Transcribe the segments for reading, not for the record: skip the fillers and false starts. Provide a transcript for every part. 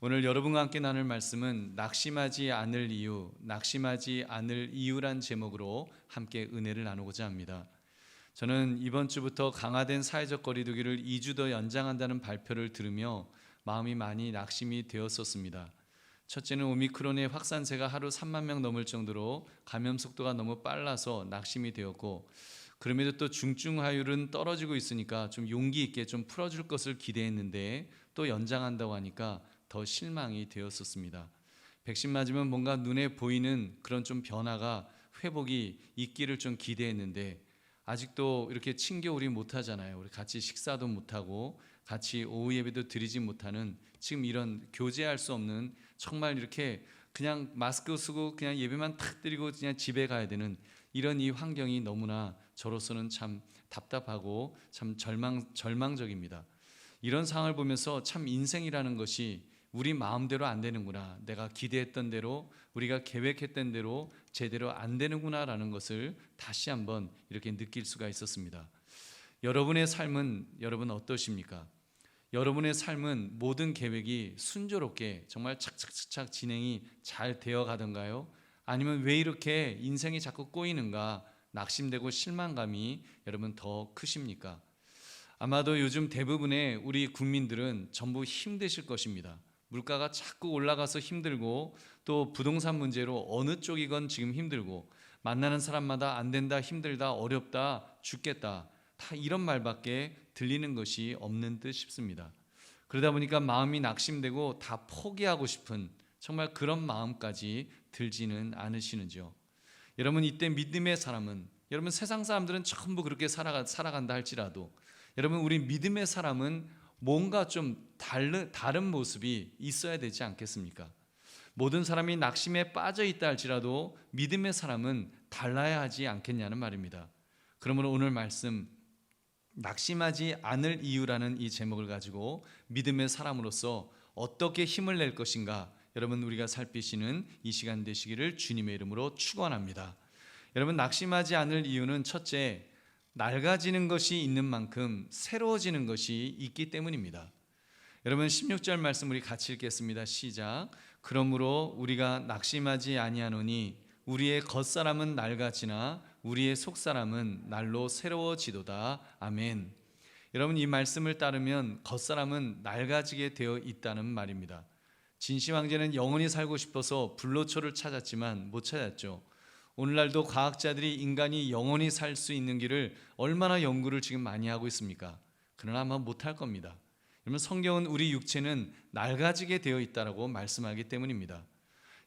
오늘 여러분과 함께 나눌 말씀은 낙심하지 않을 이유, 낙심하지 않을 이유란 제목으로 함께 은혜를 나누고자 합니다. 저는 이번 주부터 강화된 사회적 거리두기를 2주 더 연장한다는 발표를 들으며 마음이 많이 낙심이 되었었습니다. 첫째는 오미크론의 확산세가 하루 3만 명 넘을 정도로 감염 속도가 너무 빨라서 낙심이 되었고, 그럼에도 또 중증화율은 떨어지고 있으니까 좀 용기 있게 좀 풀어줄 것을 기대했는데 또 연장한다고 하니까 더 실망이 되었었습니다. 백신 맞으면 뭔가 눈에 보이는 그런 좀 변화가 회복이 있기를 좀 기대했는데 아직도 이렇게 친교 우리 못하잖아요. 우리 같이 식사도 못하고 같이 오후 예배도 드리지 못하는 지금 이런 교제할 수 없는 정말 이렇게 그냥 마스크 쓰고 그냥 예배만 탁 드리고 그냥 집에 가야 되는 이런 이 환경이 너무나 저로서는 참 답답하고 참 절망적입니다. 이런 상황을 보면서 참 인생이라는 것이 우리 마음대로 안 되는구나, 내가 기대했던 대로 우리가 계획했던 대로 제대로 안 되는구나라는 것을 다시 한번 이렇게 느낄 수가 있었습니다. 여러분의 삶은 여러분 어떠십니까? 여러분의 삶은 모든 계획이 순조롭게 정말 착착착착 진행이 잘 되어 가던가요? 아니면 왜 이렇게 인생이 자꾸 꼬이는가, 낙심되고 실망감이 여러분 더 크십니까? 아마도 요즘 대부분의 우리 국민들은 전부 힘드실 것입니다. 물가가 자꾸 올라가서 힘들고, 또 부동산 문제로 어느 쪽이건 지금 힘들고, 만나는 사람마다 안 된다, 힘들다, 어렵다, 죽겠다, 다 이런 말밖에 들리는 것이 없는 듯 싶습니다. 그러다 보니까 마음이 낙심되고 다 포기하고 싶은 정말 그런 마음까지 들지는 않으시는지요? 여러분, 이때 믿음의 사람은, 여러분 세상 사람들은 전부 그렇게 살아간다 할지라도 여러분 우리 믿음의 사람은 뭔가 좀 다른 모습이 있어야 되지 않겠습니까? 모든 사람이 낙심에 빠져 있다 할지라도 믿음의 사람은 달라야 하지 않겠냐는 말입니다. 그러므로 오늘 말씀, 낙심하지 않을 이유라는 이 제목을 가지고 믿음의 사람으로서 어떻게 힘을 낼 것인가, 여러분 우리가 살피시는 이 시간 되시기를 주님의 이름으로 축원합니다. 여러분, 낙심하지 않을 이유는 첫째, 낡아지는 것이 있는 만큼 새로워지는 것이 있기 때문입니다. 여러분, 16절 말씀 우리 같이 읽겠습니다. 시작. 그러므로 우리가 낙심하지 아니하노니 우리의 겉사람은 낡아지나 우리의 속사람은 날로 새로워지도다. 아멘. 여러분, 이 말씀을 따르면 겉사람은 낡아지게 되어 있다는 말입니다. 진시 황제는 영원히 살고 싶어서 불로초를 찾았지만 못 찾았죠. 오늘날도 과학자들이 인간이 영원히 살 수 있는 길을 얼마나 연구를 지금 많이 하고 있습니까? 그러나 아마 못할 겁니다. 여러분, 성경은 우리 육체는 낡아지게 되어 있다고 말씀하기 때문입니다.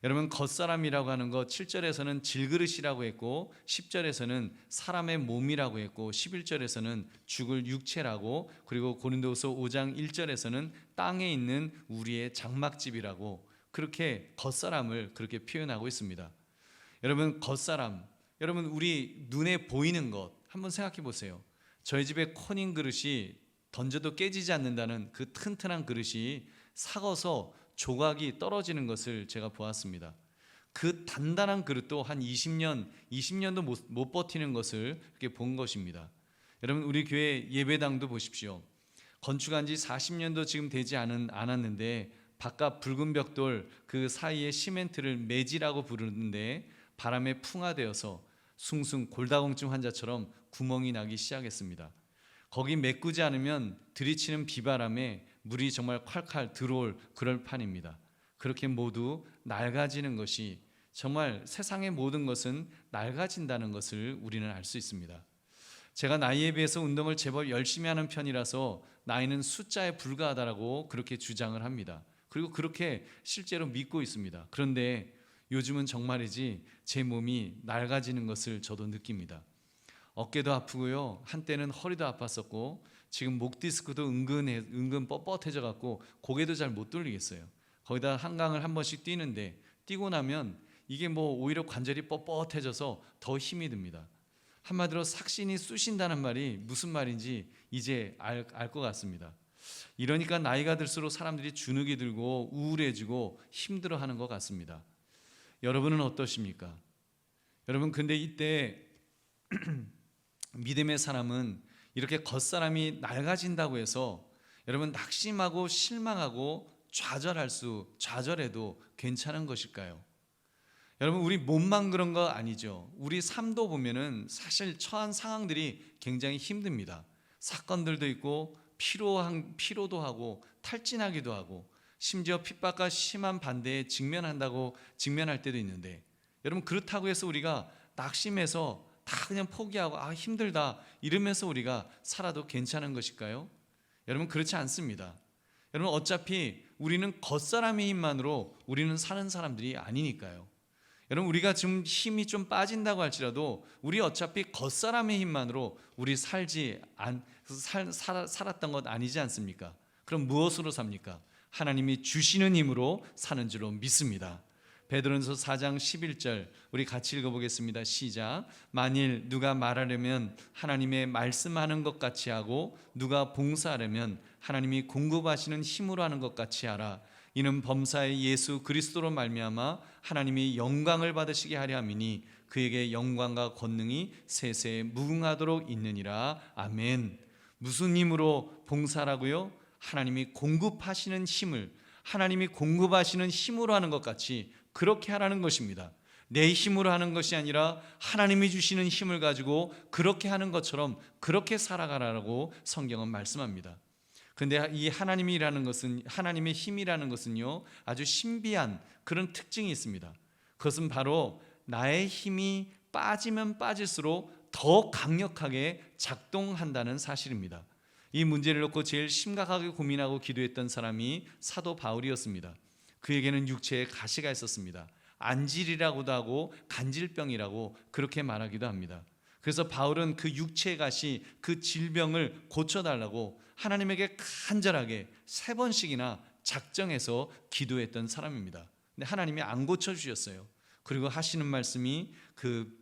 여러분, 겉사람이라고 하는 것 7절에서는 질그릇이라고 했고 10절에서는 사람의 몸이라고 했고 11절에서는 죽을 육체라고, 그리고 고린도후서 5장 1절에서는 땅에 있는 우리의 장막집이라고, 그렇게 겉사람을 그렇게 표현하고 있습니다. 여러분, 겉사람, 여러분 우리 눈에 보이는 것 한번 생각해 보세요. 저희 집에 코닝 그릇이 던져도 깨지지 않는다는 그 튼튼한 그릇이 삭어서 조각이 떨어지는 것을 제가 보았습니다. 그 단단한 그릇도 한 20년도 못 버티는 것을 이렇게 본 것입니다. 여러분, 우리 교회 예배당도 보십시오. 건축한 지 40년도 지금 되지 않았는데 바깥 붉은 벽돌 그 사이에 시멘트를 매지라고 부르는데 바람에 풍화되어서 숭숭 골다공증 환자처럼 구멍이 나기 시작했습니다. 거기 메꾸지 않으면 들이치는 비바람에 물이 정말 콸콸 들어올 그럴 판입니다. 그렇게 모두 낡아지는 것이, 정말 세상의 모든 것은 낡아진다는 것을 우리는 알 수 있습니다. 제가 나이에 비해서 운동을 제법 열심히 하는 편이라서 나이는 숫자에 불과하다라고 그렇게 주장을 합니다. 그리고 그렇게 실제로 믿고 있습니다. 그런데 요즘은 정말이지 제 몸이 낡아지는 것을 저도 느낍니다. 어깨도 아프고요, 한때는 허리도 아팠었고 지금 목 디스크도 은근 뻣뻣해져 갖고 고개도 잘 못 돌리겠어요. 거기다 한강을 한 번씩 뛰는데 뛰고 나면 이게 뭐 오히려 관절이 뻣뻣해져서 더 힘이 듭니다. 한마디로 삭신이 쑤신다는 말이 무슨 말인지 이제 알 것 같습니다. 이러니까 나이가 들수록 사람들이 주눅이 들고 우울해지고 힘들어하는 것 같습니다. 여러분은 어떠십니까? 여러분, 근데 이때 믿음의 사람은 이렇게 겉사람이 낡아진다고 해서 여러분 낙심하고 실망하고 좌절해도 괜찮은 것일까요? 여러분, 우리 몸만 그런 거 아니죠. 우리 삶도 보면은 사실 처한 상황들이 굉장히 힘듭니다. 사건들도 있고 피로도 하고 탈진하기도 하고 심지어 핍박과 심한 반대에 직면할 때도 있는데, 여러분, 그렇다고 해서 우리가 낙심해서 다 그냥 포기하고 힘들다 이러면서 우리가 살아도 괜찮은 것일까요? 여러분, 그렇지 않습니다. 여러분, 어차피 우리는 겉사람의 힘만으로 우리는 사는 사람들이 아니니까요. 여러분, 우리가 지금 힘이 좀 빠진다고 할지라도 우리 어차피 겉사람의 힘만으로 우리 살았던 것 아니지 않습니까? 그럼 무엇으로 삽니까? 하나님이 주시는 힘으로 사는 줄로 믿습니다. 베드로전서 4장 11절 우리 같이 읽어보겠습니다. 시작. 만일 누가 말하려면 하나님의 말씀하는 것 같이 하고 누가 봉사하려면 하나님이 공급하시는 힘으로 하는 것 같이 하라. 이는 범사의 예수 그리스도로 말미암아 하나님이 영광을 받으시게 하려 함이니 그에게 영광과 권능이 세세에 무궁하도록 있느니라. 아멘. 무슨 힘으로 봉사라고요? 하나님이 공급하시는 힘으로 하는 것 같이 그렇게 하라는 것입니다. 내 힘으로 하는 것이 아니라 하나님이 주시는 힘을 가지고 그렇게 하는 것처럼 그렇게 살아가라고 성경은 말씀합니다. 그런데 이 하나님의 힘이라는 것은요, 아주 신비한 그런 특징이 있습니다. 그것은 바로 나의 힘이 빠지면 빠질수록 더 강력하게 작동한다는 사실입니다. 이 문제를 놓고 제일 심각하게 고민하고 기도했던 사람이 사도 바울이었습니다. 그에게는 육체에 가시가 있었습니다. 안질이라고도 하고 간질병이라고 그렇게 말하기도 합니다. 그래서 바울은 그 육체의 가시, 그 질병을 고쳐달라고 하나님에게 간절하게 3번씩이나 작정해서 기도했던 사람입니다. 근데 하나님이 안 고쳐주셨어요. 그리고 하시는 말씀이 그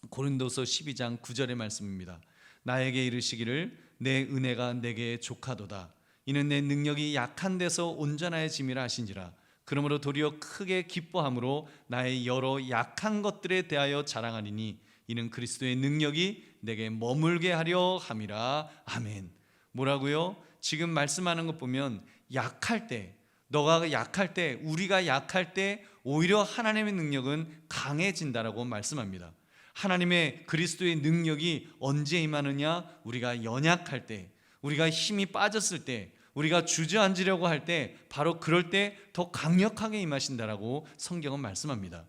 고린도서 12장 9절의 말씀입니다. 나에게 이르시기를 내 은혜가 내게 족하도다. 이는 내 능력이 약한 데서 온전하여짐이라 하신지라. 그러므로 도리어 크게 기뻐함으로 나의 여러 약한 것들에 대하여 자랑하리니 이는 그리스도의 능력이 내게 머물게 하려 함이라. 아멘. 뭐라고요? 지금 말씀하는 것 보면 약할 때, 너가 약할 때, 우리가 약할 때 오히려 하나님의 능력은 강해진다라고 말씀합니다. 하나님의 그리스도의 능력이 언제 임하느냐? 우리가 연약할 때, 우리가 힘이 빠졌을 때, 우리가 주저앉으려고 할 때, 바로 그럴 때 더 강력하게 임하신다라고 성경은 말씀합니다.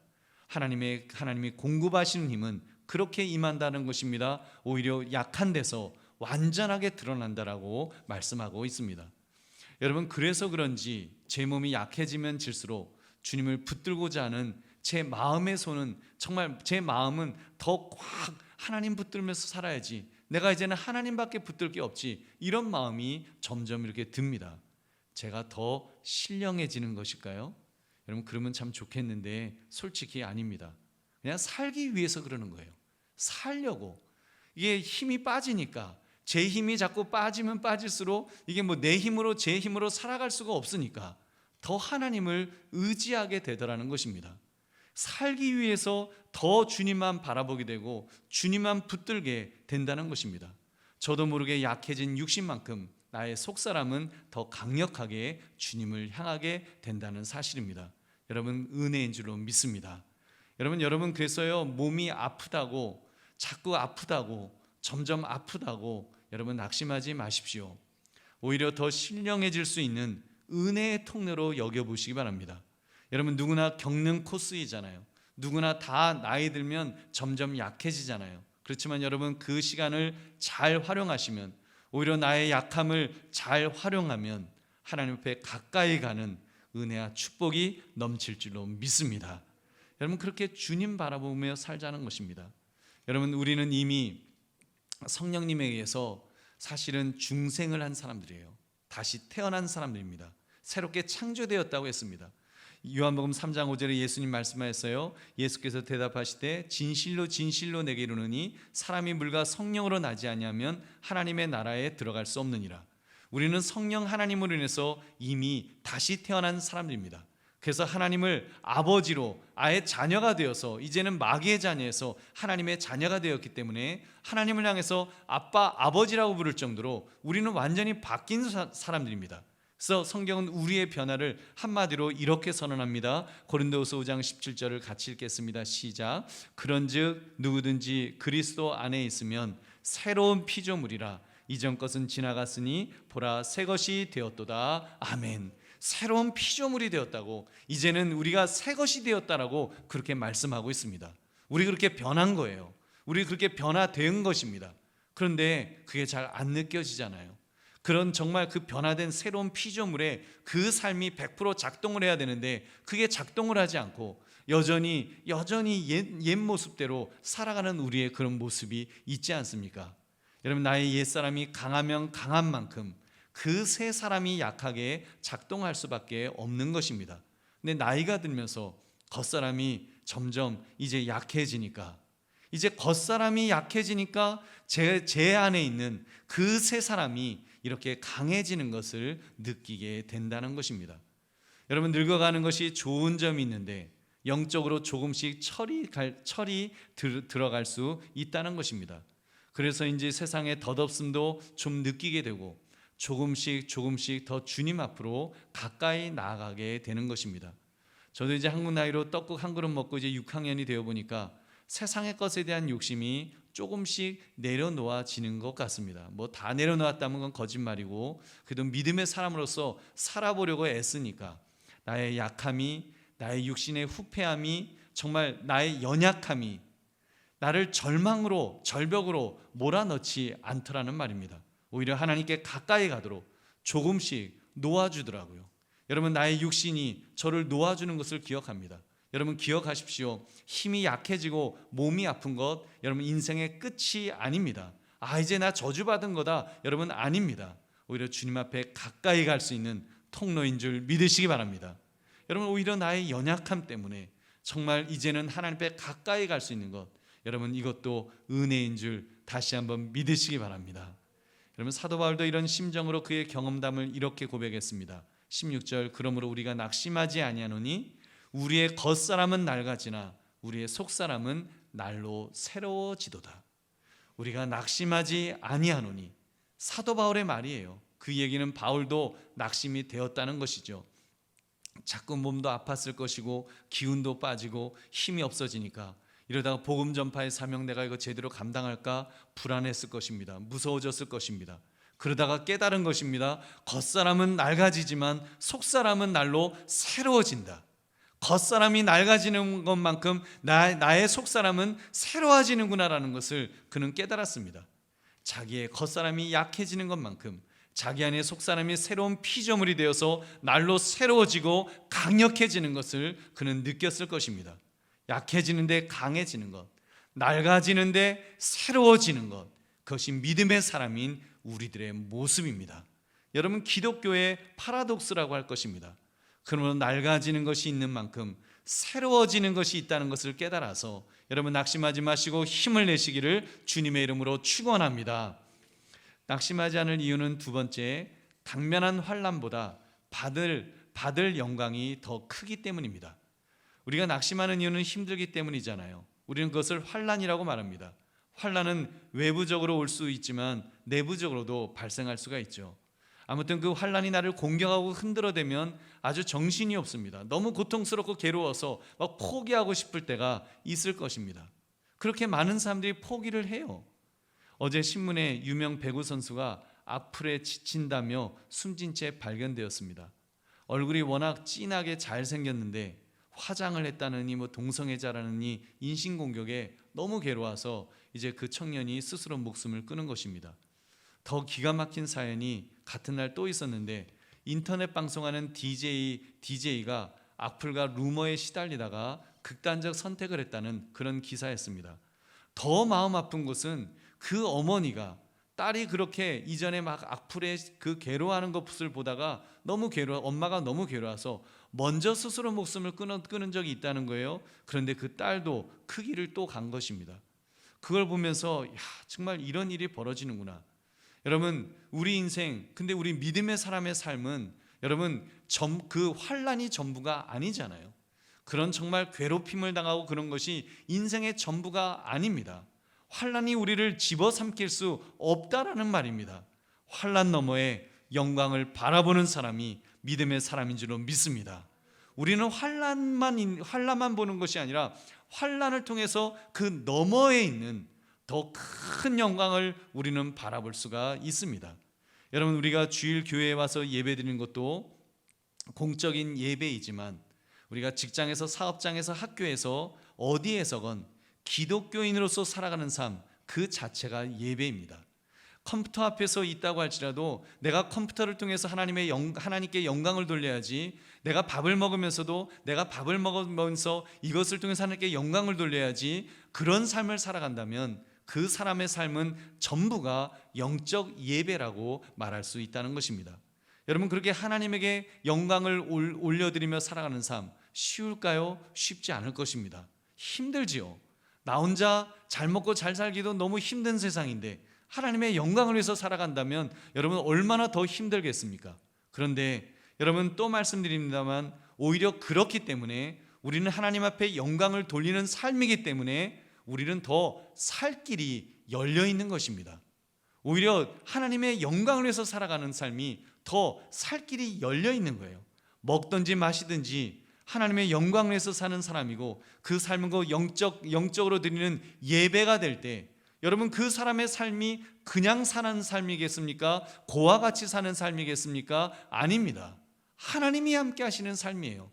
하나님이 공급하시는 힘은 그렇게 임한다는 것입니다. 오히려 약한 데서 완전하게 드러난다라고 말씀하고 있습니다. 여러분, 그래서 그런지 제 몸이 약해지면 질수록 주님을 붙들고자 하는 제 마음의 손은, 정말 제 마음은 더 꽉 하나님 붙들면서 살아야지, 내가 이제는 하나님밖에 붙들 게 없지, 이런 마음이 점점 이렇게 듭니다. 제가 더 신령해지는 것일까요? 여러분, 그러면 참 좋겠는데 솔직히 아닙니다. 그냥 살기 위해서 그러는 거예요. 살려고. 이게 힘이 빠지니까, 제 힘이 자꾸 빠지면 빠질수록 이게 내 힘으로 제 힘으로 살아갈 수가 없으니까 더 하나님을 의지하게 되더라는 것입니다. 살기 위해서 더 주님만 바라보게 되고 주님만 붙들게 된다는 것입니다. 저도 모르게 약해진 육신만큼 나의 속사람은 더 강력하게 주님을 향하게 된다는 사실입니다. 여러분, 은혜인 줄로 믿습니다. 여러분 그래서요, 몸이 아프다고, 자꾸 아프다고, 점점 아프다고 여러분 낙심하지 마십시오. 오히려 더 신령해질 수 있는 은혜의 통로로 여겨보시기 바랍니다. 여러분, 누구나 겪는 코스이잖아요. 누구나 다 나이 들면 점점 약해지잖아요. 그렇지만 여러분, 그 시간을 잘 활용하시면, 오히려 나의 약함을 잘 활용하면 하나님 앞에 가까이 가는 은혜와 축복이 넘칠 줄로 믿습니다. 여러분, 그렇게 주님 바라보며 살자는 것입니다. 여러분, 우리는 이미 성령님에 의해서 사실은 중생을 한 사람들이에요. 다시 태어난 사람들입니다. 새롭게 창조되었다고 했습니다. 요한복음 3장 5절에 예수님 말씀하셨어요. 예수께서 대답하시되 진실로 진실로 내게 이르노니 사람이 물과 성령으로 나지 아니하면 하나님의 나라에 들어갈 수 없느니라. 우리는 성령 하나님으로 인해서 이미 다시 태어난 사람들입니다. 그래서 하나님을 아버지로 아예 자녀가 되어서 이제는 마귀의 자녀에서 하나님의 자녀가 되었기 때문에 하나님을 향해서 아빠, 아버지라고 부를 정도로 우리는 완전히 바뀐 사람들입니다. 그래서 성경은 우리의 변화를 한마디로 이렇게 선언합니다. 고린도후서 5장 17절을 같이 읽겠습니다. 시작. 그런즉 누구든지 그리스도 안에 있으면 새로운 피조물이라. 이전 것은 지나갔으니 보라 새 것이 되었도다. 아멘. 새로운 피조물이 되었다고, 이제는 우리가 새 것이 되었다라고 그렇게 말씀하고 있습니다. 우리 그렇게 변한 거예요. 우리 그렇게 변화된 것입니다. 그런데 그게 잘 안 느껴지잖아요. 그런 정말 그 변화된 새로운 피조물에 그 삶이 100% 작동을 해야 되는데 그게 작동을 하지 않고 여전히 옛 모습대로 살아가는 우리의 그런 모습이 있지 않습니까? 여러분, 나의 옛사람이 강하면 강한 만큼 그 새 사람이 약하게 작동할 수밖에 없는 것입니다. 근데 나이가 들면서 겉사람이 점점 이제 약해지니까, 이제 겉사람이 약해지니까 제 안에 있는 그 새 사람이 이렇게 강해지는 것을 느끼게 된다는 것입니다. 여러분, 늙어가는 것이 좋은 점이 있는데 영적으로 조금씩 철이 들어갈 수 있다는 것입니다. 그래서인지 세상의 덧없음도 좀 느끼게 되고 조금씩 더 주님 앞으로 가까이 나아가게 되는 것입니다. 저도 이제 한국 나이로 떡국 한 그릇 먹고 이제 6학년이 되어 보니까 세상의 것에 대한 욕심이 조금씩 내려놓아지는 것 같습니다. 뭐 다 내려놓았다면 건 거짓말이고, 그래도 믿음의 사람으로서 살아보려고 애쓰니까 나의 약함이, 나의 육신의 후패함이, 정말 나의 연약함이 나를 절벽으로 몰아넣지 않더라는 말입니다. 오히려 하나님께 가까이 가도록 조금씩 놓아주더라고요. 여러분, 나의 육신이 저를 놓아주는 것을 기억합니다. 여러분, 기억하십시오. 힘이 약해지고 몸이 아픈 것, 여러분 인생의 끝이 아닙니다. 이제 나 저주받은 거다, 여러분 아닙니다. 오히려 주님 앞에 가까이 갈 수 있는 통로인 줄 믿으시기 바랍니다. 여러분, 오히려 나의 연약함 때문에 정말 이제는 하나님 앞에 가까이 갈 수 있는 것, 여러분 이것도 은혜인 줄 다시 한번 믿으시기 바랍니다. 여러분, 사도 바울도 이런 심정으로 그의 경험담을 이렇게 고백했습니다. 16절, 그러므로 우리가 낙심하지 아니하노니 우리의 겉사람은 낡아지나 우리의 속사람은 날로 새로워지도다. 우리가 낙심하지 아니하노니, 사도 바울의 말이에요. 그 얘기는 바울도 낙심이 되었다는 것이죠. 자꾸 몸도 아팠을 것이고 기운도 빠지고 힘이 없어지니까 이러다가 복음 전파의 사명 내가 이거 제대로 감당할까 불안했을 것입니다. 무서워졌을 것입니다. 그러다가 깨달은 것입니다. 겉사람은 낡아지지만 속사람은 날로 새로워진다. 겉사람이 낡아지는 것만큼 나의 속사람은 새로워지는구나라는 것을 그는 깨달았습니다. 자기의 겉사람이 약해지는 것만큼 자기 안의 속사람이 새로운 피조물이 되어서 날로 새로워지고 강력해지는 것을 그는 느꼈을 것입니다. 약해지는데 강해지는 것, 낡아지는데 새로워지는 것, 그것이 믿음의 사람인 우리들의 모습입니다. 여러분, 기독교의 파라독스라고 할 것입니다. 그러므로 낡아지는 것이 있는 만큼 새로워지는 것이 있다는 것을 깨달아서 여러분 낙심하지 마시고 힘을 내시기를 주님의 이름으로 축원합니다. 낙심하지 않을 이유는 두 번째, 당면한 환난보다 받을 영광이 더 크기 때문입니다. 우리가 낙심하는 이유는 힘들기 때문이잖아요. 우리는 그것을 환난이라고 말합니다. 환난은 외부적으로 올 수 있지만 내부적으로도 발생할 수가 있죠. 아무튼 그 환난이 나를 공격하고 흔들어대면 아주 정신이 없습니다. 너무 고통스럽고 괴로워서 막 포기하고 싶을 때가 있을 것입니다. 그렇게 많은 사람들이 포기를 해요. 어제 신문에 유명 배구 선수가 악플에 지친다며 숨진 채 발견되었습니다. 얼굴이 워낙 진하게 잘생겼는데 화장을 했다느니 동성애자라느니 인신공격에 너무 괴로워서 이제 그 청년이 스스로 목숨을 끊은 것입니다. 더 기가 막힌 사연이 같은 날 또 있었는데, 인터넷 방송하는 DJ가 악플과 루머에 시달리다가 극단적 선택을 했다는 그런 기사였습니다. 더 마음 아픈 것은 그 어머니가 딸이 그렇게 이전에 막 악플에 그 괴로워하는 것을 보다가 엄마가 너무 괴로워서 먼저 스스로 목숨을 끊은 적이 있다는 거예요. 그런데 그 딸도 그 길을 또 간 것입니다. 그걸 보면서 정말 이런 일이 벌어지는구나. 여러분, 우리 인생, 근데 우리 믿음의 사람의 삶은 여러분 그 환난이 전부가 아니잖아요. 그런 정말 괴롭힘을 당하고 그런 것이 인생의 전부가 아닙니다. 환난이 우리를 집어삼킬 수 없다라는 말입니다. 환난 너머에 영광을 바라보는 사람이 믿음의 사람인 줄로 믿습니다. 우리는 환난만 보는 것이 아니라 환난을 통해서 그 너머에 있는 더 큰 영광을 우리는 바라볼 수가 있습니다. 여러분, 우리가 주일 교회에 와서 예배드리는 것도 공적인 예배이지만 우리가 직장에서, 사업장에서, 학교에서, 어디에서건 기독교인으로서 살아가는 삶 그 자체가 예배입니다. 컴퓨터 앞에서 있다고 할지라도 내가 컴퓨터를 통해서 하나님께 영광을 돌려야지, 내가 밥을 먹으면서도 내가 밥을 먹으면서 이것을 통해서 하나님께 영광을 돌려야지, 그런 삶을 살아간다면 그 사람의 삶은 전부가 영적 예배라고 말할 수 있다는 것입니다. 여러분, 그렇게 하나님에게 영광을 올려드리며 살아가는 삶 쉬울까요? 쉽지 않을 것입니다. 힘들지요. 나 혼자 잘 먹고 잘 살기도 너무 힘든 세상인데 하나님의 영광을 위해서 살아간다면 여러분 얼마나 더 힘들겠습니까? 그런데 여러분, 또 말씀드립니다만 오히려 그렇기 때문에 우리는 하나님 앞에 영광을 돌리는 삶이기 때문에 우리는 더 살 길이 열려 있는 것입니다. 오히려 하나님의 영광을 위해서 살아가는 삶이 더 살 길이 열려 있는 거예요. 먹든지 마시든지 하나님의 영광을 위해서 사는 사람이고 그 삶은 영적으로 드리는 예배가 될 때 여러분, 그 사람의 삶이 그냥 사는 삶이겠습니까? 고와 같이 사는 삶이겠습니까? 아닙니다. 하나님이 함께 하시는 삶이에요.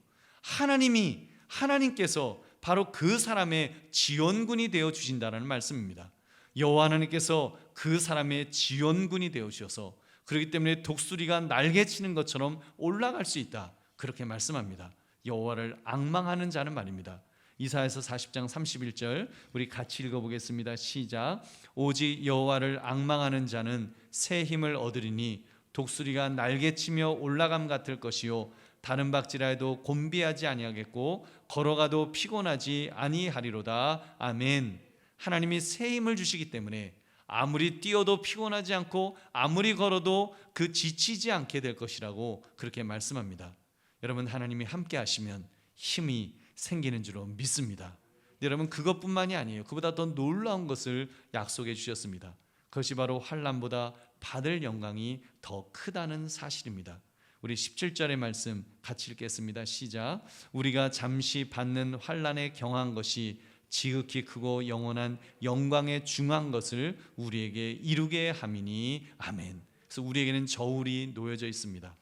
하나님께서 바로 그 사람의 지원군이 되어 주신다는 말씀입니다. 여호와 하나님께서 그 사람의 지원군이 되어 주셔서 그렇기 때문에 독수리가 날개치는 것처럼 올라갈 수 있다, 그렇게 말씀합니다. 여호와를 앙망하는 자는 말입니다. 이사야서 40장 31절 우리 같이 읽어보겠습니다. 시작. 오직 여호와를 앙망하는 자는 새 힘을 얻으리니 독수리가 날개치며 올라감 같을 것이요 다른 박질하여도 곤비하지 아니하겠고 걸어가도 피곤하지 아니하리로다. 아멘. 하나님이 새 힘을 주시기 때문에 아무리 뛰어도 피곤하지 않고 아무리 걸어도 그 지치지 않게 될 것이라고 그렇게 말씀합니다. 여러분, 하나님이 함께 하시면 힘이 생기는 줄로 믿습니다. 여러분, 그것뿐만이 아니에요. 그보다 더 놀라운 것을 약속해 주셨습니다. 그것이 바로 환난보다 받을 영광이 더 크다는 사실입니다. 우리 17절의 말씀 같이 읽겠습니다. 시작. 우리가 잠시 받는 환난에 경한 것이 지극히 크고 영원한 영광에 중한 것을 우리에게 이루게 함이니. 아멘. 그래서 우리에게는 저울이 놓여져 있습니다.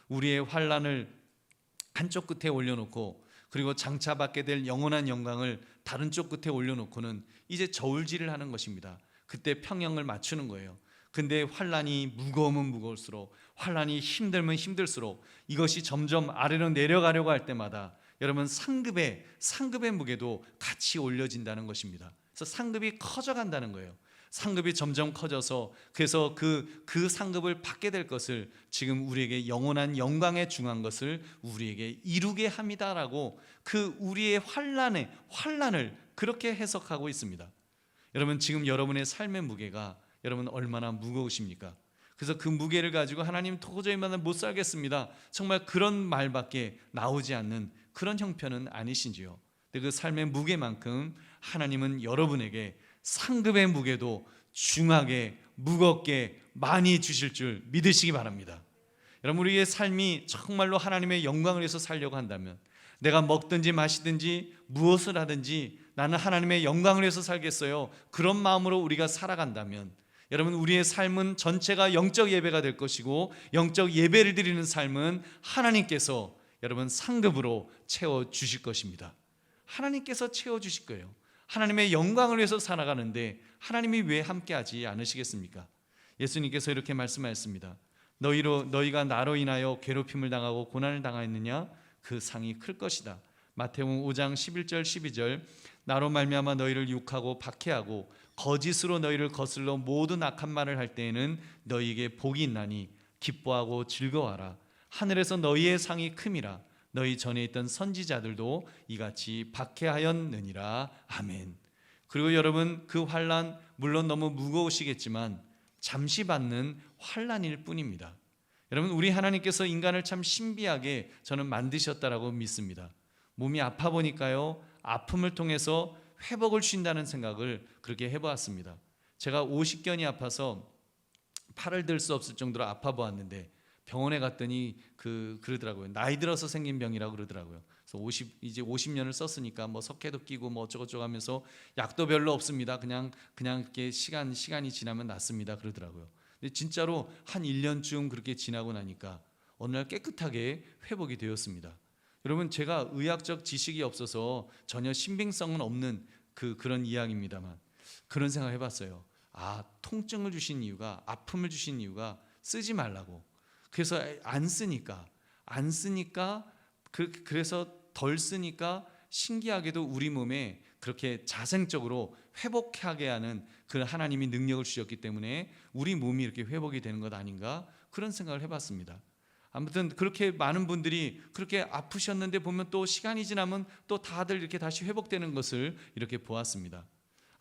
우리의 환난을 한쪽 끝에 올려놓고 그리고 장차 받게 될 영원한 영광을 다른 쪽 끝에 올려놓고는 이제 저울질을 하는 것입니다. 그때 평형을 맞추는 거예요. 근데 환난이 무거우면 무거울수록, 환난이 힘들면 힘들수록 이것이 점점 아래로 내려가려고 할 때마다 여러분 상급의 무게도 같이 올려진다는 것입니다. 그래서 상급이 커져간다는 거예요. 상급이 점점 커져서 그래서 그 상급을 받게 될 것을 지금 우리에게 영원한 영광에 중한 것을 우리에게 이루게 합니다라고 그 우리의 환난을 그렇게 해석하고 있습니다. 여러분, 지금 여러분의 삶의 무게가 여러분 얼마나 무거우십니까? 그래서 그 무게를 가지고 하나님 도저히 못 살겠습니다, 정말 그런 말밖에 나오지 않는 그런 형편은 아니신지요? 근데 그 삶의 무게만큼 하나님은 여러분에게 상급의 무게도 중하게 무겁게 많이 주실 줄 믿으시기 바랍니다. 여러분, 우리의 삶이 정말로 하나님의 영광을 위해서 살려고 한다면 내가 먹든지 마시든지 무엇을 하든지 나는 하나님의 영광을 위해서 살겠어요, 그런 마음으로 우리가 살아간다면 여러분, 우리의 삶은 전체가 영적 예배가 될 것이고 영적 예배를 드리는 삶은 하나님께서 여러분 상급으로 채워주실 것입니다. 하나님께서 채워주실 거예요. 하나님의 영광을 위해서 살아가는데 하나님이 왜 함께하지 않으시겠습니까? 예수님께서 이렇게 말씀하셨습니다. 너희가 나로 인하여 괴롭힘을 당하고 고난을 당하였느냐? 그 상이 클 것이다. 마태복음 5장 11절 12절 나로 말미암아 너희를 욕하고 박해하고 거짓으로 너희를 거슬러 모든 악한 말을 할 때에는 너희에게 복이 있나니 기뻐하고 즐거워하라. 하늘에서 너희의 상이 큼이라. 너희 전에 있던 선지자들도 이같이 박해하였느니라. 아멘. 그리고 여러분, 그 환난 물론 너무 무거우시겠지만 잠시 받는 환난일 뿐입니다. 여러분, 우리 하나님께서 인간을 참 신비하게 저는 만드셨다라고 믿습니다. 몸이 아파 보니까요, 아픔을 통해서 회복을 주신다는 생각을 그렇게 해보았습니다. 제가 50견이 아파서 팔을 들 수 없을 정도로 아파 보았는데 병원에 갔더니 그러더라고요. 나이 들어서 생긴 병이라고 그러더라고요. 그래서 이제 50년을 썼으니까 뭐 석회도 끼고 뭐 어쩌고저쩌고 하면서 약도 별로 없습니다. 그냥 이렇게 시간이 지나면 낫습니다. 그러더라고요. 근데 진짜로 한 1년쯤 그렇게 지나고 나니까 어느 날 깨끗하게 회복이 되었습니다. 여러분, 제가 의학적 지식이 없어서 전혀 신빙성은 없는 그런 이야기입니다만 그런 생각 해봤어요. 통증을 주신 이유가, 아픔을 주신 이유가 쓰지 말라고. 그래서 안 쓰니까 그래서 덜 쓰니까 신기하게도 우리 몸에 그렇게 자생적으로 회복하게 하는 그 하나님이 능력을 주셨기 때문에 우리 몸이 이렇게 회복이 되는 것 아닌가, 그런 생각을 해봤습니다. 아무튼 그렇게 많은 분들이 그렇게 아프셨는데 보면 또 시간이 지나면 또 다들 이렇게 다시 회복되는 것을 이렇게 보았습니다.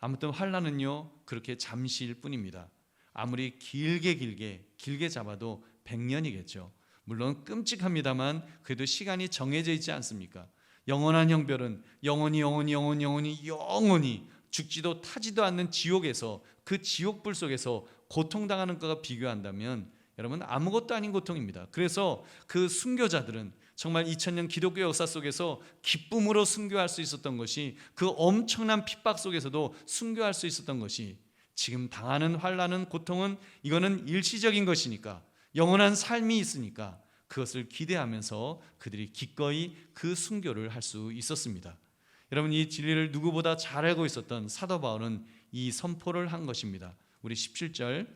아무튼 환난은요 그렇게 잠시일 뿐입니다. 아무리 길게 잡아도 100년이겠죠. 물론 끔찍합니다만 그래도 시간이 정해져 있지 않습니까? 영원한 형별은 영원히 죽지도 타지도 않는 지옥에서, 그 지옥불 속에서 고통당하는 것과 비교한다면 여러분 아무것도 아닌 고통입니다. 그래서 그 순교자들은 정말 2000년 기독교 역사 속에서 기쁨으로 순교할 수 있었던 것이, 그 엄청난 핍박 속에서도 순교할 수 있었던 것이, 지금 당하는 환난은, 고통은 이거는 일시적인 것이니까, 영원한 삶이 있으니까 그것을 기대하면서 그들이 기꺼이 그 순교를 할 수 있었습니다. 여러분, 이 진리를 누구보다 잘 알고 있었던 사도 바울은 이 선포를 한 것입니다. 우리 17절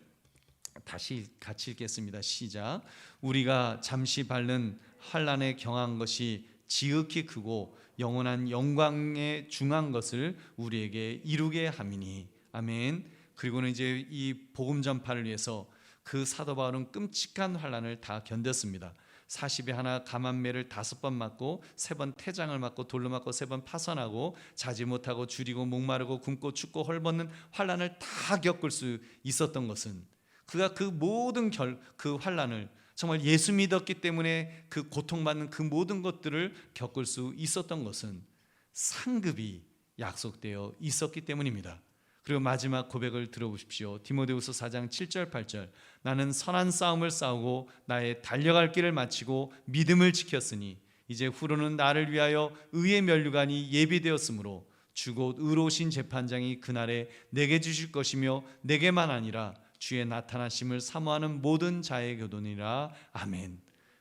다시 같이 읽겠습니다. 시작. 우리가 잠시 밟는 환난에 경한 것이 지극히 크고 영원한 영광에 중한 것을 우리에게 이루게 함이니. 아멘. 그리고는 이제 이 복음 전파를 위해서 그 사도 바울은 끔찍한 환난을 다 견뎠습니다. 40에 하나 감한매를 5번 맞고 3번 태장을 맞고 돌로 맞고 3번 파선하고 자지 못하고 줄이고 목마르고 굶고 춥고 헐벗는 환난을 다 겪을 수 있었던 것은, 그가 그 모든 그 환난을 정말 예수 믿었기 때문에 그 고통받는 그 모든 것들을 겪을 수 있었던 것은 상급이 약속되어 있었기 때문입니다. 그리고 마지막 고백을 들어보십시오. 디모데후서 4장 7절 8절. 나는 선한 싸움을 싸우고 나의 달려갈 길을 마치고 믿음을 지켰으니 이제 후로는 나를 위하여 의의 면류관이 예비되었으므로 주 곧 의로우신 재판장이 그날에 내게 주실 것이며 내게만 아니라 주의 나타나심을 사모하는 모든 자의 교도니라. 아멘.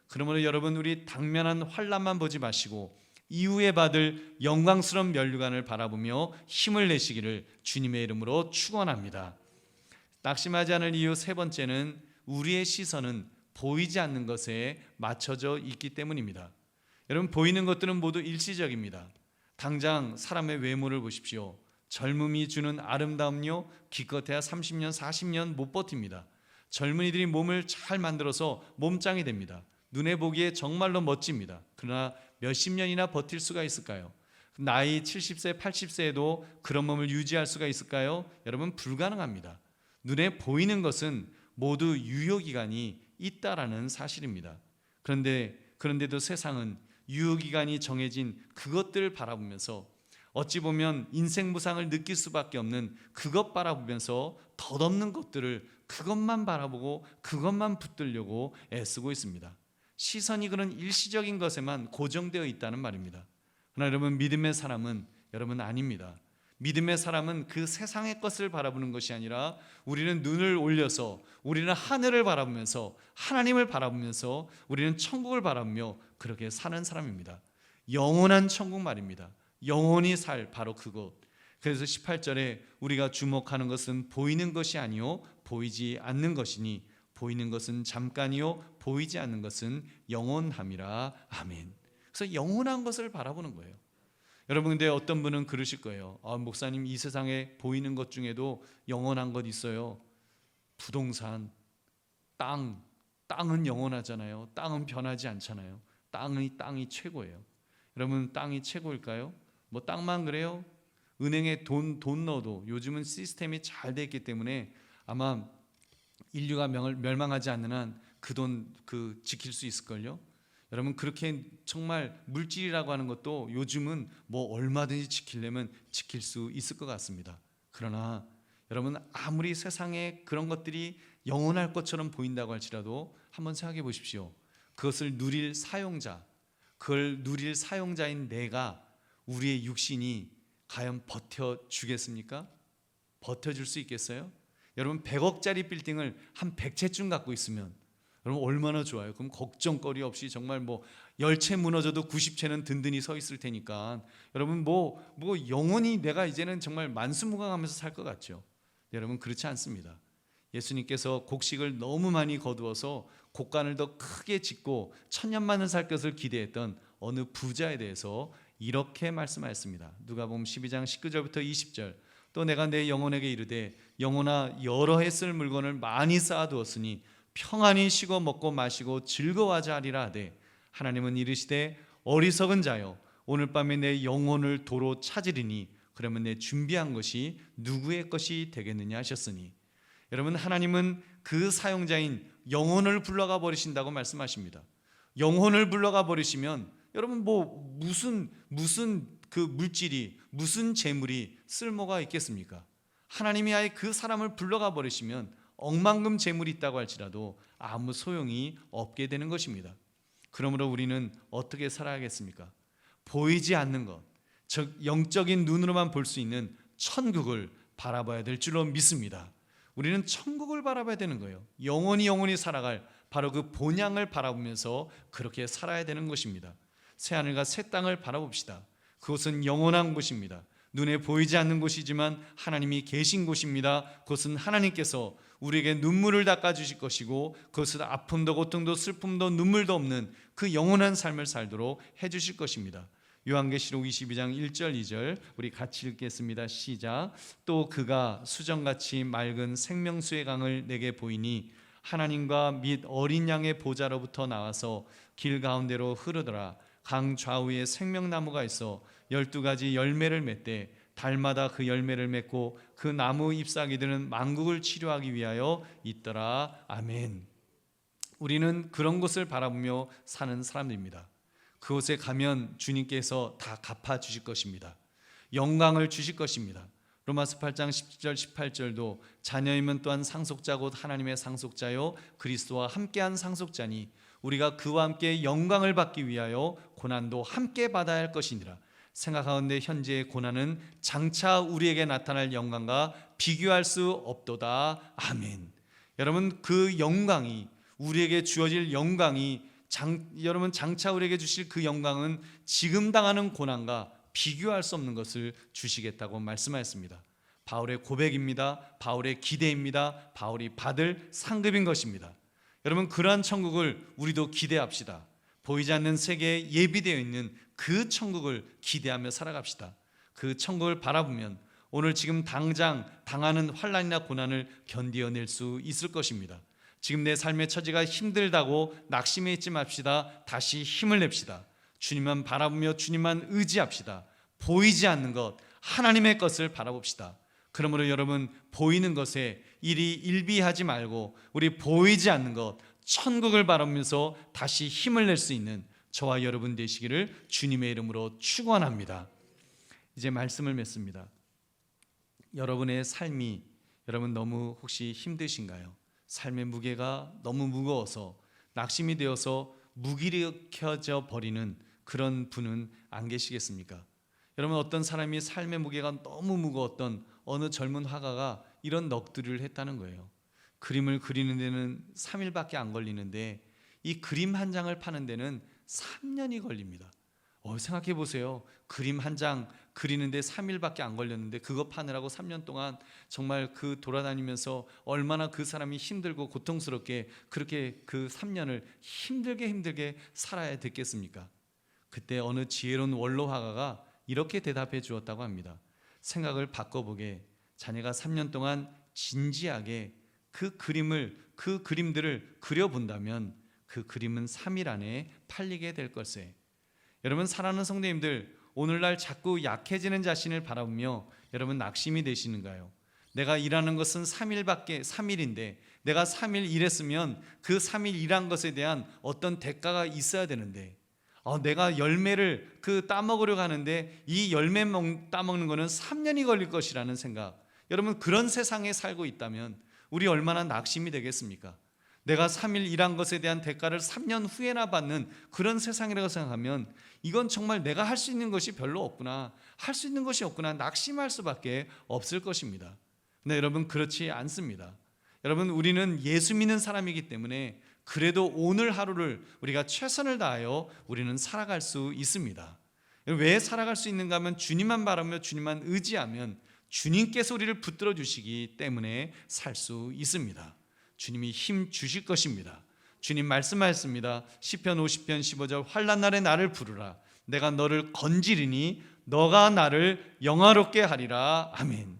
그러므로 여러분, 우리 당면한 환난만 보지 마시고 이후에 받을 영광스러운 면류관을 바라보며 힘을 내시기를 주님의 이름으로 축원합니다. 낙심하지 않을 이유 세 번째는 우리의 시선은 보이지 않는 것에 맞춰져 있기 때문입니다. 여러분, 보이는 것들은 모두 일시적입니다. 당장 사람의 외모를 보십시오. 젊음이 주는 아름다움요, 기껏해야 30년 40년 못 버팁니다. 젊은이들이 몸을 잘 만들어서 몸짱이 됩니다. 눈에 보기에 정말로 멋집니다. 그러나 몇십 년이나 버틸 수가 있을까요? 나이 70세 80세에도 그런 몸을 유지할 수가 있을까요? 여러분, 불가능합니다. 눈에 보이는 것은 모두 유효기간이 있다라는 사실입니다. 그런데도 세상은 유효기간이 정해진 그것들을 바라보면서 어찌 보면 인생 무상을 느낄 수밖에 없는 그것 바라보면서 덧없는 것들을, 그것만 바라보고 그것만 붙들려고 애쓰고 있습니다. 시선이 그런 일시적인 것에만 고정되어 있다는 말입니다. 그러나 여러분, 믿음의 사람은 여러분 아닙니다. 믿음의 사람은 그 세상의 것을 바라보는 것이 아니라 우리는 눈을 올려서, 우리는 하늘을 바라보면서, 하나님을 바라보면서 우리는 천국을 바라보며 그렇게 사는 사람입니다. 영원한 천국 말입니다. 영원히 살 바로 그것. 그래서 18절에 우리가 주목하는 것은 보이는 것이 아니요 보이지 않는 것이니 보이는 것은 잠깐이요 보이지 않는 것은 영원함이라. 아멘. 그래서 영원한 것을 바라보는 거예요. 여러분, 근데 어떤 분은 그러실 거예요. 목사님, 이 세상에 보이는 것 중에도 영원한 것 있어요. 부동산, 땅은 영원하잖아요. 땅은 변하지 않잖아요. 땅이 최고예요. 여러분, 땅이 최고일까요? 뭐 땅만 그래요? 은행에 돈 넣어도 요즘은 시스템이 잘 돼 있기 때문에 아마 인류가 멸망하지 않는 한 그 돈 지킬 수 있을걸요? 여러분, 그렇게 정말 물질이라고 하는 것도 요즘은 뭐 얼마든지 지키려면 지킬 수 있을 것 같습니다. 그러나 여러분, 아무리 세상에 그런 것들이 영원할 것처럼 보인다고 할지라도 한번 생각해 보십시오. 그것을 누릴 사용자, 그걸 누릴 사용자인 내가, 우리의 육신이 과연 버텨주겠습니까? 버텨줄 수 있겠어요? 여러분 100억짜리 빌딩을 한 100채쯤 갖고 있으면 여러분 얼마나 좋아요. 그럼 걱정거리 없이 정말 뭐 10채 무너져도 90채는 든든히 서 있을 테니까 여러분 뭐 영원히 내가 이제는 정말 만수무강하면서 살 것 같죠. 여러분 그렇지 않습니다. 예수님께서 곡식을 너무 많이 거두어서 곡간을 더 크게 짓고 천년만을 살 것을 기대했던 어느 부자에 대해서 이렇게 말씀하였습니다. 누가복음 12장 19절부터 20절. 또 내가 내 영혼에게 이르되 영혼아 여러 해 쓸 물건을 많이 쌓아두었으니 평안히 쉬고 먹고 마시고 즐거워하자 하리라 하되 하나님은 이르시되 어리석은 자여 오늘 밤에 내 영혼을 도로 찾으리니 그러면 내 준비한 것이 누구의 것이 되겠느냐 하셨으니, 여러분 하나님은 그 사용자인 영혼을 불러가 버리신다고 말씀하십니다. 영혼을 불러가 버리시면 여러분 뭐 무슨 그 물질이 무슨 재물이 쓸모가 있겠습니까? 하나님이 아예 그 사람을 불러가 버리시면 억만금 재물이 있다고 할지라도 아무 소용이 없게 되는 것입니다. 그러므로 우리는 어떻게 살아야겠습니까? 보이지 않는 것, 즉 영적인 눈으로만 볼 수 있는 천국을 바라봐야 될 줄로 믿습니다. 우리는 천국을 바라봐야 되는 거예요. 영원히 살아갈 바로 그 본향을 바라보면서 그렇게 살아야 되는 것입니다. 새하늘과 새 땅을 바라봅시다. 그것은 영원한 곳입니다. 눈에 보이지 않는 곳이지만 하나님이 계신 곳입니다. 그것은 하나님께서 우리에게 눈물을 닦아주실 것이고 그것은 아픔도 고통도 슬픔도 눈물도 없는 그 영원한 삶을 살도록 해주실 것입니다. 요한계시록 22장 1절 2절 우리 같이 읽겠습니다. 시작. 또 그가 수정같이 맑은 생명수의 강을 내게 보이니 하나님과 및 어린 양의 보좌로부터 나와서 길 가운데로 흐르더라. 강 좌우에 생명나무가 있어 12가지 열매를 맺되 달마다 그 열매를 맺고 그 나무 잎사귀들은 만국을 치료하기 위하여 있더라. 아멘. 우리는 그런 곳을 바라보며 사는 사람들입니다. 그곳에 가면 주님께서 다 갚아주실 것입니다. 영광을 주실 것입니다. 로마서 8장 10절 18절도 자녀이면 또한 상속자 곧 하나님의 상속자요 그리스도와 함께한 상속자니 우리가 그와 함께 영광을 받기 위하여 고난도 함께 받아야 할 것이니라. 생각하건대 현재의 고난은 장차 우리에게 나타날 영광과 비교할 수 없도다. 아멘. 여러분 그 영광이 우리에게 주어질 영광이 여러분 장차 우리에게 주실 그 영광은 지금 당하는 고난과 비교할 수 없는 것을 주시겠다고 말씀하였습니다. 바울의 고백입니다. 바울의 기대입니다. 바울이 받을 상급인 것입니다. 여러분 그러한 천국을 우리도 기대합시다. 보이지 않는 세계에 예비되어 있는 그 천국을 기대하며 살아갑시다. 그 천국을 바라보면 오늘 지금 당장 당하는 환난이나 고난을 견디어낼 수 있을 것입니다. 지금 내 삶의 처지가 힘들다고 낙심해 있지 맙시다. 다시 힘을 냅시다. 주님만 바라보며 주님만 의지합시다. 보이지 않는 것, 하나님의 것을 바라봅시다. 그러므로 여러분 보이는 것에 이리 일비하지 말고 우리 보이지 않는 것, 천국을 바라보면서 다시 힘을 낼 수 있는 저와 여러분 되시기를 주님의 이름으로 축원합니다. 이제 말씀을 맺습니다. 여러분의 삶이 여러분 너무 혹시 힘드신가요? 삶의 무게가 너무 무거워서 낙심이 되어서 무기력해져 버리는 그런 분은 안 계시겠습니까? 여러분 어떤 사람이 삶의 무게가 너무 무거웠던 어느 젊은 화가가 이런 넋두리를 했다는 거예요. 그림을 그리는 데는 3일밖에 안 걸리는데 이 그림 한 장을 파는 데는 3년이 걸립니다. 생각해 보세요. 그림 한 장 그리는데 3일밖에 안 걸렸는데 그거 파느라고 3년 동안 정말 그 돌아다니면서 얼마나 그 사람이 힘들고 고통스럽게 그렇게 그 3년을 힘들게 살아야 됐겠습니까? 그때 어느 지혜로운 원로 화가가 이렇게 대답해 주었다고 합니다. 생각을 바꿔보게. 자네가 3년 동안 진지하게 그 그림들을 그려본다면 그 그림은 3일 안에 팔리게 될 걸세. 여러분 사랑하는 성도님들, 오늘날 자꾸 약해지는 자신을 바라보며 여러분 낙심이 되시는가요? 내가 일하는 것은 3일인데 내가 3일 일했으면 그 3일 일한 것에 대한 어떤 대가가 있어야 되는데 내가 열매를 따먹으려고 하는데 이 열매 따먹는 거는 3년이 걸릴 것이라는 생각. 여러분 그런 세상에 살고 있다면 우리 얼마나 낙심이 되겠습니까? 내가 3일 일한 것에 대한 대가를 3년 후에나 받는 그런 세상이라고 생각하면 이건 정말 내가 할 수 있는 것이 별로 없구나, 할 수 있는 것이 없구나, 낙심할 수밖에 없을 것입니다. 근데 여러분, 그렇지 않습니다. 여러분, 우리는 예수 믿는 사람이기 때문에 그래도 오늘 하루를 우리가 최선을 다하여 우리는 살아갈 수 있습니다. 왜 살아갈 수 있는가 하면 주님만 바라며 주님만 의지하면 주님께서 우리를 붙들어 주시기 때문에 살 수 있습니다. 주님이 힘 주실 것입니다. 주님 말씀하셨습니다. 시편 50편 15절 환난 날에 나를 부르라. 내가 너를 건지리니 너가 나를 영화롭게 하리라. 아멘.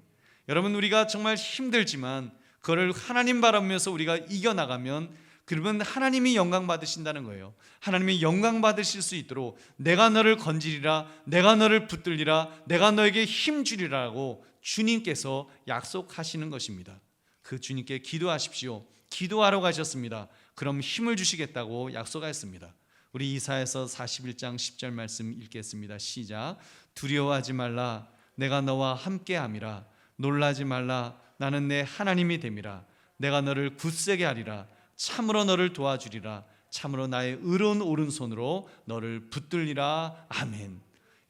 여러분, 우리가 정말 힘들지만 그걸 하나님 바라면서 우리가 이겨나가면 그러면 하나님이 영광 받으신다는 거예요. 하나님이 영광 받으실 수 있도록 내가 너를 건지리라, 내가 너를 붙들리라, 내가 너에게 힘 주리라고 주님께서 약속하시는 것입니다. 그 주님께 기도하십시오. 기도하러 가셨습니다. 그럼 힘을 주시겠다고 약속하였습니다. 우리 이사야서 41장 10절 말씀 읽겠습니다. 시작. 두려워하지 말라, 내가 너와 함께함이라. 놀라지 말라, 나는 내 하나님이 됨이라. 내가 너를 굳세게 하리라. 참으로 너를 도와주리라. 참으로 나의 의로운 오른손으로 너를 붙들리라. 아멘.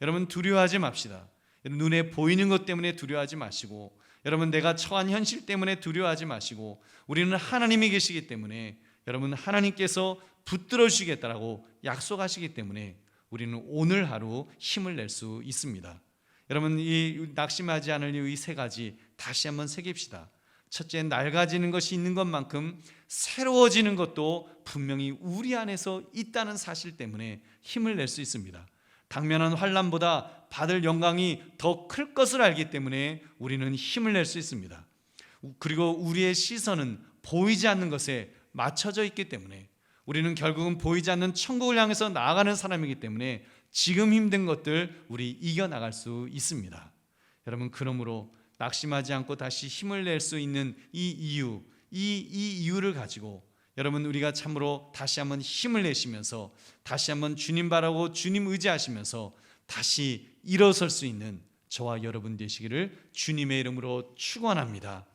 여러분, 두려워하지 맙시다. 눈에 보이는 것 때문에 두려워하지 마시고, 여러분, 내가 처한 현실 때문에 두려워하지 마시고, 우리는 하나님이 계시기 때문에 여러분, 하나님께서 붙들어 주시겠다라고 약속하시기 때문에 우리는 오늘 하루 힘을 낼 수 있습니다. 여러분, 이 낙심하지 않을 이유 이 세 가지 다시 한번 새깁시다. 첫째, 낡아지는 것이 있는 것만큼 새로워지는 것도 분명히 우리 안에서 있다는 사실 때문에 힘을 낼 수 있습니다. 당면한 환난보다 받을 영광이 더 클 것을 알기 때문에 우리는 힘을 낼 수 있습니다. 그리고 우리의 시선은 보이지 않는 것에 맞춰져 있기 때문에 우리는 결국은 보이지 않는 천국을 향해서 나아가는 사람이기 때문에 지금 힘든 것들 우리 이겨나갈 수 있습니다. 여러분, 그러므로 낙심하지 않고 다시 힘을 낼 수 있는 이 이유를 가지고 여러분, 우리가 참으로 다시 한번 힘을 내시면서 다시 한번 주님 바라고 주님 의지하시면서 다시 일어설 수 있는 저와 여러분 되시기를 주님의 이름으로 축원합니다.